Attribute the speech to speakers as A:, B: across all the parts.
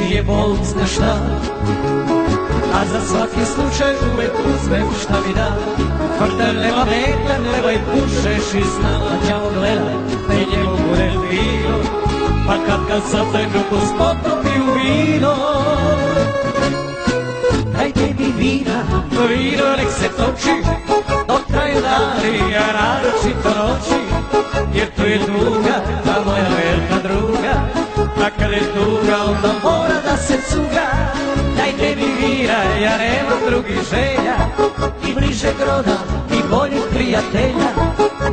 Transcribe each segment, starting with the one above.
A: nije Bog zna šta, a za svaki slučaj uvek uzmem šta mi da. Kvarter nema metar, nebaj pušeš i zna, a ćao gleda, da je njemu gore fino, pa kad zategnu tu spotopi u vino. Dajte mi vina, vino nek se toči, dok traju dani, a naročito noći, jer tu je tuga, ta moja velika druga, a kad je tuga onda mora da se cuga. Dajte mi vina, ja nemam drugih želja, i bliže groda, i boljih prijatelja,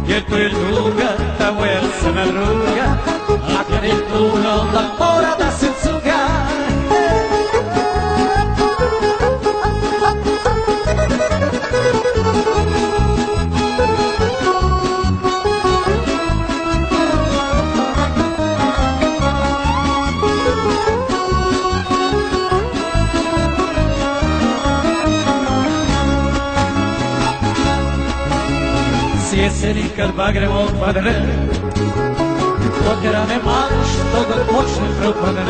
A: jer tu je tuga, ta moja crna druga, a kad je tuga onda mora da se cuga. Jeseni kad bagrem opadne, potjera me malo što god počne propadne.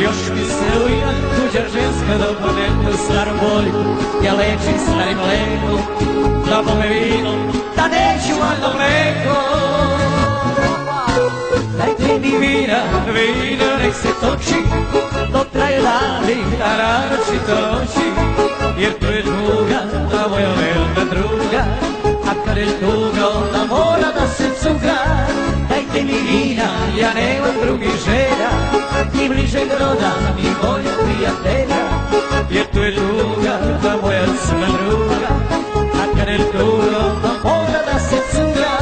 A: Još mi se ujna tuđa ženska dopadne, u starom bolju ja lečim starim mlekom, da bome vino, da neću valjda mleko. Dajte mi vina, vino nek se toči, dok traje dani, a naročito noći, jer tu je tuga, ta moja velika druga, a kad je tuga onda mora da se cuga. Dajte mi vina, ja nemam drugih želja, ni bližeg roda, ni boljeg prijatelja, jer tu je tuga, ta moja crna druga, a kad je tuga onda mora da se cuga.